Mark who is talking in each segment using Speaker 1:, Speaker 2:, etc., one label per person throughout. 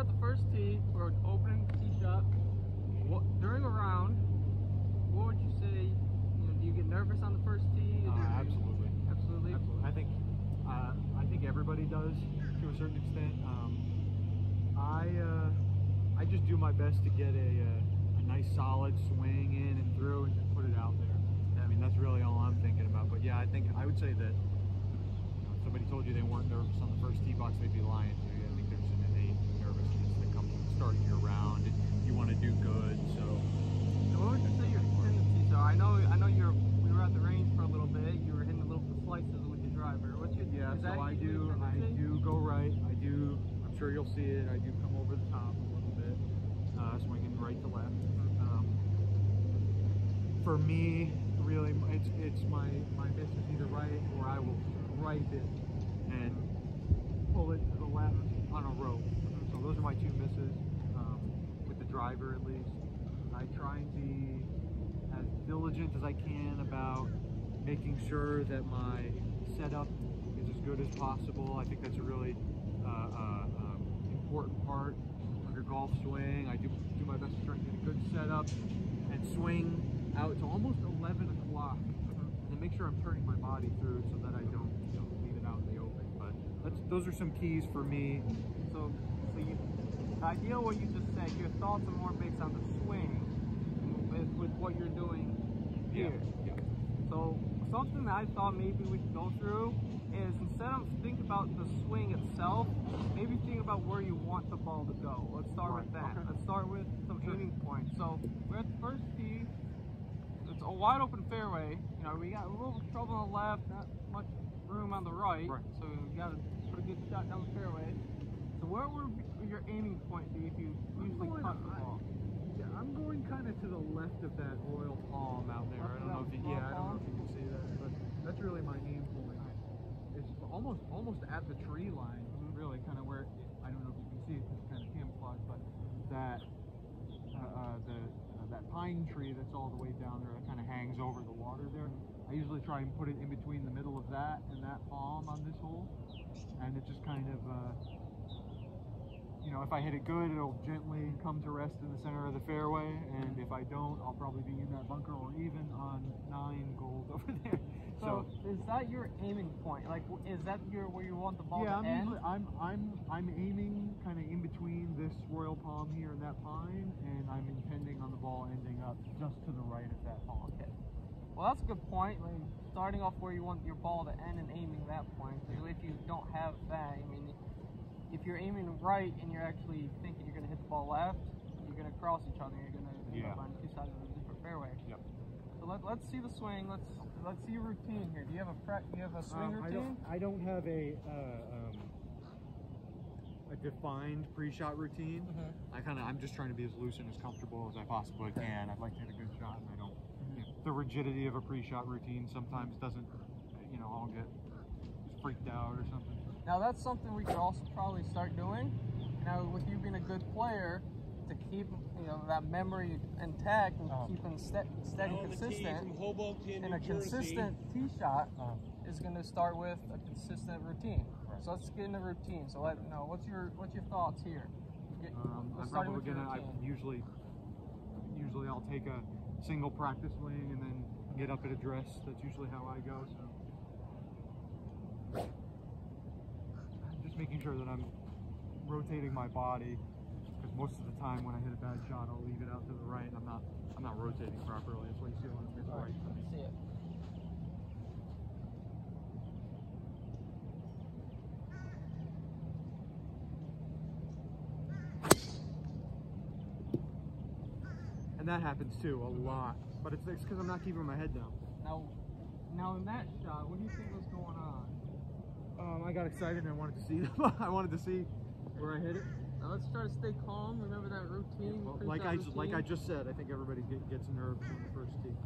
Speaker 1: at the first tee. We're opening tee shot. During a round, what would you say? You know, do you get nervous on the first tee?
Speaker 2: Absolutely.
Speaker 1: Absolutely.
Speaker 2: Absolutely. I think everybody does to a certain extent. I just do my best to get a nice solid swing in and through and just put it out there. I mean, that's really all I'm thinking about. But yeah, I would say that if somebody told you they weren't nervous on the first tee box, they'd be lying to you. I think there's an innate nervousness that comes with starting your round. And you want to do good, so.
Speaker 1: What would you say your tendencies are? I know we were at the range for a little bit. You were hitting a little slices with your driver. What's your
Speaker 2: so I do go right. I'm sure you'll see it. I do come over the top a little bit, swinging right to left. For me, really, it's my miss is either right or I will right it and pull it to the left on a rope. So those are my two misses with the driver, at least. I try and be as diligent as I can about making sure that my setup is as good as possible. I think that's a really important part of your golf swing. I do my best to try and get a good setup and swing out to almost 11 o'clock, and then make sure I'm turning my body through so that I don't leave it out in the open. But those are some keys for me.
Speaker 1: So the idea of what you just said, your thoughts are more based on the swing with what you're doing here.
Speaker 2: Yeah.
Speaker 1: So something that I thought maybe we could go through is, instead of thinking about the swing itself, maybe think about where you want the ball to go. Let's start with that. Okay. Let's start with some aiming points. So we're at the first tee. It's a wide open fairway. You know, we got a little trouble on the left, not much room on the right. So we got to put a good shot down the fairway. So where would your aiming point be if you usually cut the ball?
Speaker 2: Yeah, I'm going kind of to the left of that royal palm out there. I don't know if you can see that, but that's really my aim point. It's almost at the tree line, really, kind of where, I don't know if you can see it, it's kind of camouflaged, but that that pine tree that's all the way down there that kind of hangs over the water there. I usually try and put it in between the middle of that and that palm on this hole, and it just kind of if I hit it good, it'll gently come to rest in the center of the fairway, and if I don't, I'll probably be in that bunker or even on 9 gold over there.
Speaker 1: So is that your aiming point? Like, is that where you want the ball to end?
Speaker 2: I'm aiming kind of in between this royal palm here and that pine, and I'm intending on the ball ending up just to the right of that palm.
Speaker 1: Okay. Well, that's a good point. Like, starting off where you want your ball to end and aiming that point. Because if you don't have that, I mean, if you're aiming right and you're actually thinking you're going to hit the ball left, you're going to cross each other. You're going to end up on two sides of a different fairway.
Speaker 2: Yep.
Speaker 1: So let's see the swing. Let's see your routine here. Do you have a swing routine?
Speaker 2: I don't have a defined pre-shot routine. I'm just trying to be as loose and as comfortable as I possibly can. I'd like to hit a good shot, and I don't. The rigidity of a pre-shot routine sometimes doesn't. I'll get freaked out or something.
Speaker 1: Now that's something we could also probably start doing. Now, with you being a good player, to keep that memory intact and keeping steady, consistent, and a consistent tee shot is going to start with a consistent routine. So let's get in the routine. So what's your thoughts here?
Speaker 2: Usually I'll take a single practice swing and then get up at address. That's usually how I go. So just making sure that I'm rotating my body, because most of the time when I hit a bad shot, I'll leave it out to the right, and I'm not rotating properly. That's why you see a lot of the right for me.
Speaker 1: See it.
Speaker 2: And that happens too, a lot. But it's because I'm not keeping my head down.
Speaker 1: Now in that shot, what do you think was going on?
Speaker 2: I got excited and I wanted to see I wanted to see where I hit it.
Speaker 1: Now let's try to stay calm. Remember that routine.
Speaker 2: Well, like I just said, I think everybody gets nerves on the first tee.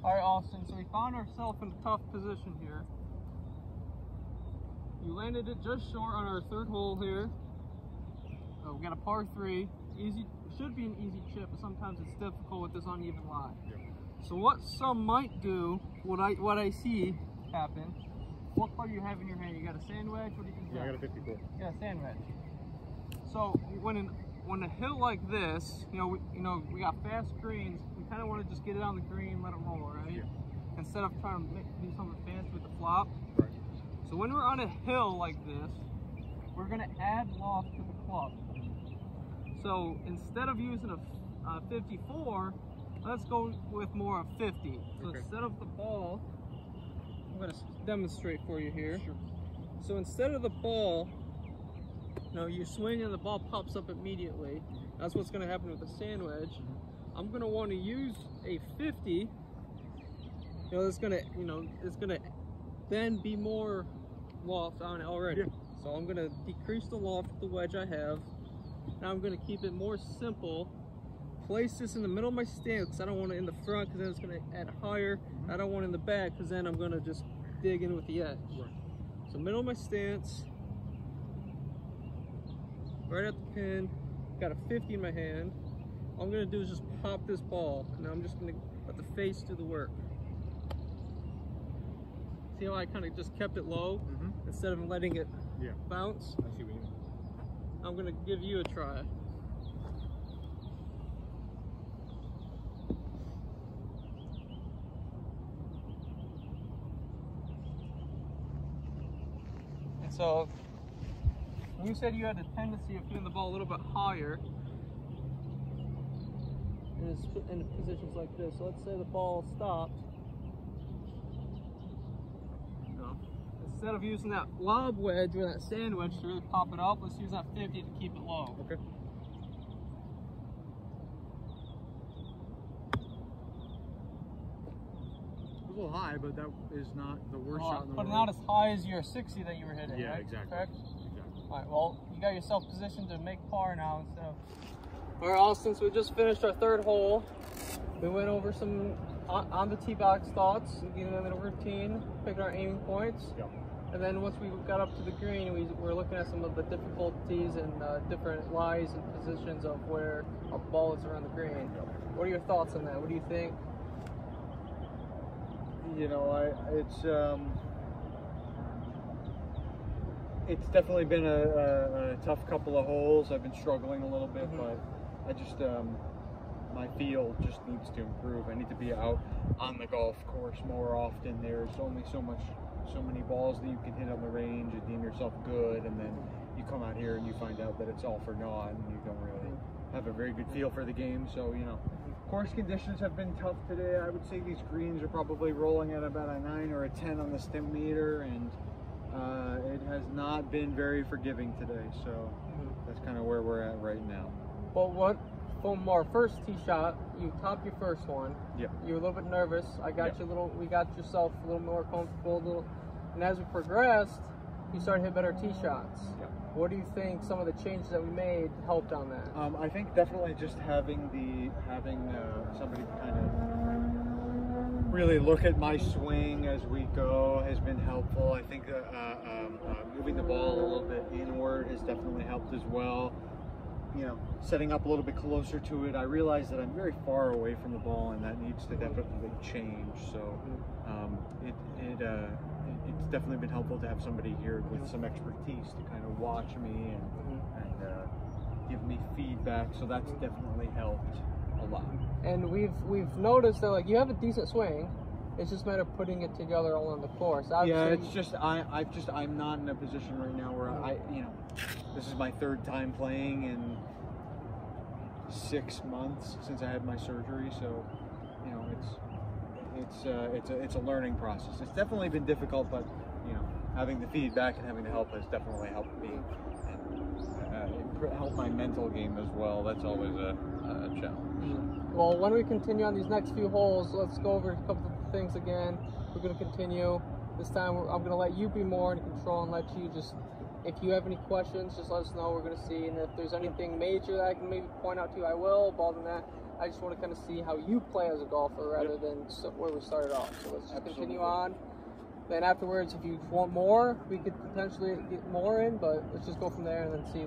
Speaker 1: All right, Austin. So we found ourselves in a tough position here. You landed it just short on our third hole here. We got a par 3. Easy, should be an easy chip, but sometimes it's difficult with this uneven lie. So what some might do, what I see happen. What club do you have in your hand? You got a sand wedge? What do you got?
Speaker 2: Yeah, I got a 54.
Speaker 1: Yeah, sand wedge. So when a hill like this, we got fast greens. We kind of want to just get it on the green, let it roll, right?
Speaker 2: Yeah.
Speaker 1: Instead of trying to do something fancy with the flop.
Speaker 2: Right.
Speaker 1: So when we're on a hill like this, we're gonna add loft to the club. So instead of using a 54, let's go with more of 50. So
Speaker 2: Okay.
Speaker 1: instead of the ball, I'm gonna demonstrate for you here.
Speaker 2: Sure.
Speaker 1: So instead of the ball, you swing and the ball pops up immediately. That's what's gonna happen with the sand wedge. I'm gonna want to use a 50. It's gonna then be more loft on it already.
Speaker 2: Yeah.
Speaker 1: So I'm gonna decrease the loft with the wedge I have. Now I'm gonna keep it more simple. Place this in the middle of my stance because I don't want it in the front because then it's gonna add higher. I don't want it in the back because then I'm gonna just dig in with the edge.
Speaker 2: Right.
Speaker 1: So middle of my stance, right at the pin, got a 50 in my hand. All I'm gonna do is just pop this ball. Now I'm just gonna let the face do the work. See how I kind of just kept it low instead of letting it bounce?
Speaker 2: I see what you mean.
Speaker 1: I'm gonna give you a try. And so, you said you had a tendency of hitting the ball a little bit higher in positions like this. So let's say the ball stopped. Instead of using that lob wedge or that sand wedge to really pop it up, let's use that 50 to keep it low.
Speaker 2: Okay. A little high, but that is not the worst shot in the
Speaker 1: but
Speaker 2: world.
Speaker 1: not as high as your 60 that you were hitting,
Speaker 2: Yeah,
Speaker 1: right?
Speaker 2: exactly.
Speaker 1: Correct?
Speaker 2: Exactly.
Speaker 1: All right, well, you got yourself positioned to make par now. So, all right, Austin, so we just finished our third hole. We went over some on the tee box thoughts, getting into the routine, picking our aiming points.
Speaker 2: Yeah.
Speaker 1: And then once we got up to the green, we were looking at some of the difficulties and different lies and positions of where our ball is around the green. What are your thoughts on that? What do you think?
Speaker 2: It's definitely been a tough couple of holes. I've been struggling a little bit, but I just my feel just needs to improve. I need to be out on the golf course more often. There's only so many balls that you can hit on the range and deem yourself good, and then you come out here and you find out that it's all for naught and you don't really have a very good feel for the game. So course conditions have been tough today. I would say these greens are probably rolling at about a 9 or a 10 on the stem meter, and it has not been very forgiving today. So that's kind of where we're at right now.
Speaker 1: Well, from our first tee shot, you topped your first one.
Speaker 2: Yeah.
Speaker 1: You were a little bit nervous. I got you we got yourself a little more comfortable. And as we progressed, you started hitting better tee shots.
Speaker 2: Yeah.
Speaker 1: What do you think some of the changes that we made helped on that?
Speaker 2: I think definitely just having somebody kind of really look at my swing as we go has been helpful. I think moving the ball a little bit inward has definitely helped as well. Setting up a little bit closer to it. I realize that I'm very far away from the ball, and that needs to definitely change. So it's definitely been helpful to have somebody here with some expertise to kind of watch me and give me feedback. So that's definitely helped a lot.
Speaker 1: And we've noticed that you have a decent swing. It's just a matter of putting it together along the course.
Speaker 2: Yeah, it's just I'm not in a position right now where this is my third time playing in 6 months since I had my surgery. So it's a learning process. It's definitely been difficult, but having the feedback and having the help has definitely helped me and help my mental game as well. That's always a challenge.
Speaker 1: Well, when we continue on these next few holes, let's go over a couple of things again. We're going to continue. This time I'm going to let you be more in control and let you just, if you have any questions, just let us know. We're going to see, and if there's anything major that I can maybe point out to you, I will. But other than that, I just want to kind of see how you play as a golfer rather than where we started off. So let's just continue on. Then afterwards, if you want more, we could potentially get more in, but let's just go from there and then see.